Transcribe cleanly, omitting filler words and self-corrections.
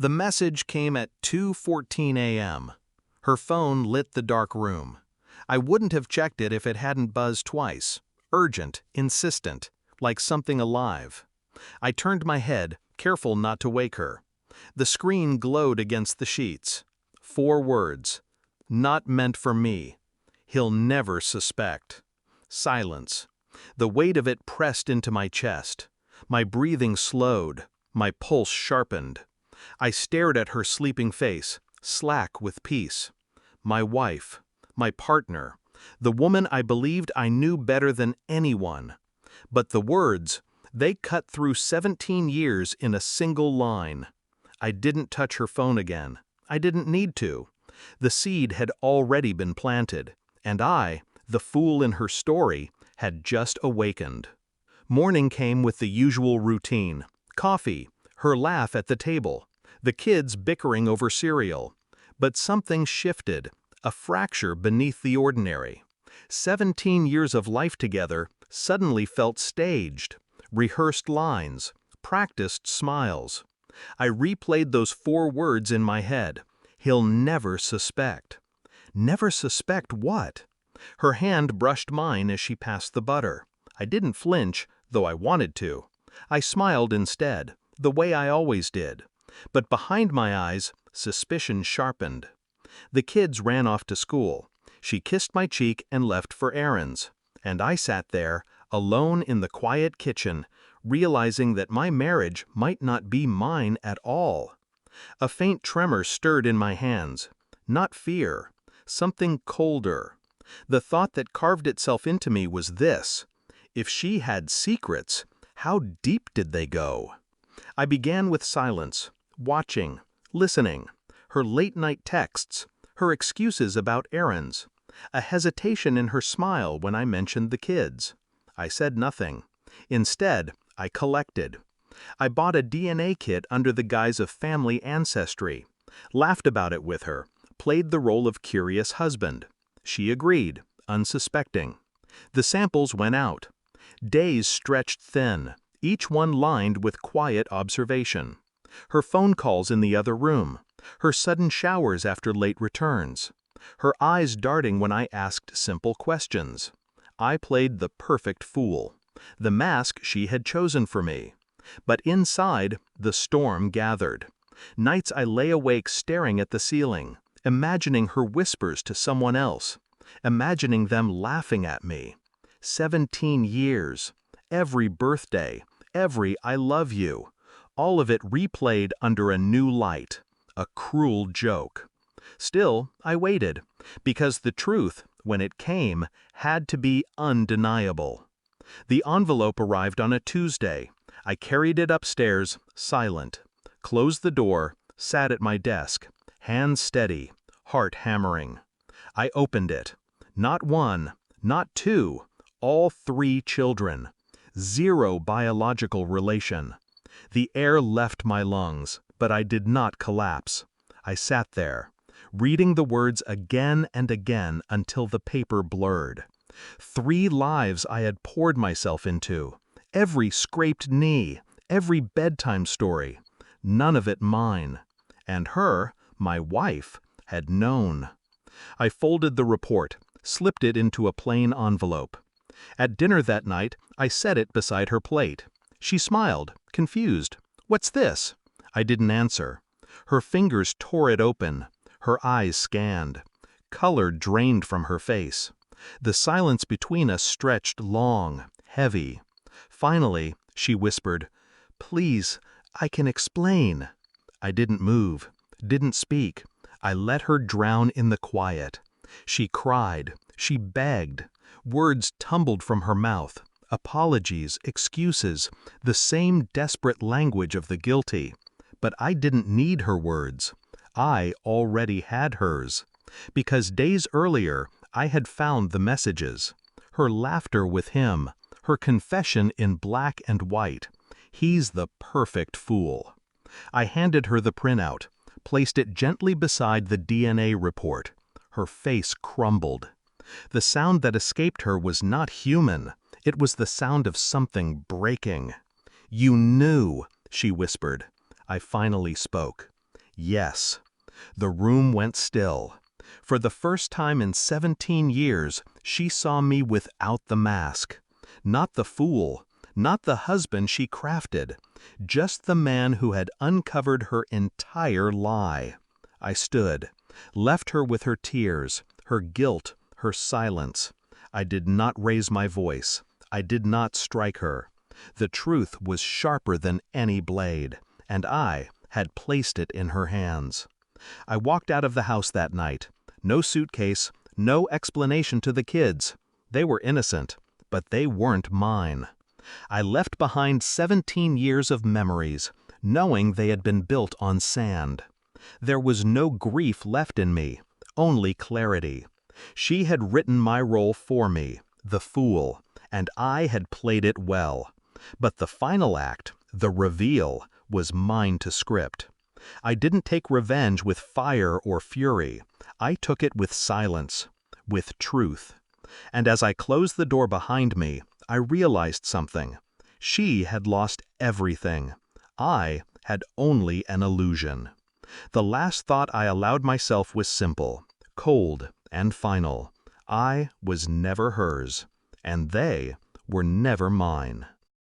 The message came at 2:14 a.m. Her phone lit the dark room. I wouldn't have checked it if it hadn't buzzed twice. Urgent, insistent, like something alive. I turned my head, careful not to wake her. The screen glowed against the sheets. 4 words. Not meant for me. He'll never suspect. Silence. The weight of it pressed into my chest. My breathing slowed. My pulse sharpened. I stared at her sleeping face, slack with peace. My wife. My partner. The woman I believed I knew better than anyone. But the words, they cut through 17 years in a single line. I didn't touch her phone again. I didn't need to. The seed had already been planted, and I, the fool in her story, had just awakened. Morning came with the usual routine. Coffee, her laugh at the table, the kids bickering over cereal. But something shifted, a fracture beneath the ordinary. 17 years of life together suddenly felt staged, rehearsed lines, practiced smiles. I replayed those 4 words in my head. He'll never suspect. Never suspect what? Her hand brushed mine as she passed the butter. I didn't flinch, though I wanted to. I smiled instead, the way I always did. But behind my eyes, suspicion sharpened. The kids ran off to school. She kissed my cheek and left for errands. And I sat there, alone in the quiet kitchen, realizing that my marriage might not be mine at all. A faint tremor stirred in my hands. Not fear. Something colder. The thought that carved itself into me was this: if she had secrets, how deep did they go? I began with silence, watching, listening, her late-night texts, her excuses about errands, a hesitation in her smile when I mentioned the kids. I said nothing. Instead, I collected. I bought a DNA kit under the guise of family ancestry, laughed about it with her, played the role of curious husband. She agreed, unsuspecting. The samples went out. Days stretched thin, each one lined with quiet observation. Her phone calls in the other room, her sudden showers after late returns, her eyes darting when I asked simple questions. I played the perfect fool, the mask she had chosen for me. But inside, the storm gathered. Nights I lay awake staring at the ceiling, imagining her whispers to someone else, imagining them laughing at me. 17 years, every birthday, every I love you, all of it replayed under a new light, a cruel joke. Still, I waited, because the truth, when it came, had to be undeniable. The envelope arrived on a Tuesday. I carried it upstairs, silent, closed the door, sat at my desk, hands steady, heart hammering. I opened it. Not 1, not 2, all 3 children. 0 biological relation. The air left my lungs, but I did not collapse. I sat there, reading the words again and again until the paper blurred. 3 lives I had poured myself into. Every scraped knee, every bedtime story. None of it mine. And her, my wife, had known. I folded the report, slipped it into a plain envelope. At dinner that night, I set it beside her plate. She smiled, confused. "What's this?" I didn't answer. Her fingers tore it open. Her eyes scanned. Color drained from her face. The silence between us stretched long, heavy. Finally, she whispered, "Please, I can explain." I didn't move, didn't speak. I let her drown in the quiet. She cried, she begged. Words tumbled from her mouth. Apologies, excuses, the same desperate language of the guilty. But I didn't need her words. I already had hers. Because days earlier, I had found the messages. Her laughter with him, her confession in black and white. He's the perfect fool. I handed her the printout, placed it gently beside the DNA report. Her face crumbled. The sound that escaped her was not human. It was the sound of something breaking. "You knew," she whispered. I finally spoke. Yes. The room went still. For the first time in 17 years, she saw me without the mask. Not the fool, not the husband she crafted, just the man who had uncovered her entire lie. I stood, left her with her tears, her guilt, her silence. I did not raise my voice. I did not strike her. The truth was sharper than any blade, and I had placed it in her hands. I walked out of the house that night. No suitcase, no explanation to the kids. They were innocent, but they weren't mine. I left behind 17 years of memories, knowing they had been built on sand. There was no grief left in me, only clarity. She had written my role for me, the fool, and I had played it well. But the final act, the reveal, was mine to script. I didn't take revenge with fire or fury. I took it with silence, with truth. And as I closed the door behind me, I realized something. She had lost everything. I had only an illusion. The last thought I allowed myself was simple, cold, and final. I was never hers, and they were never mine.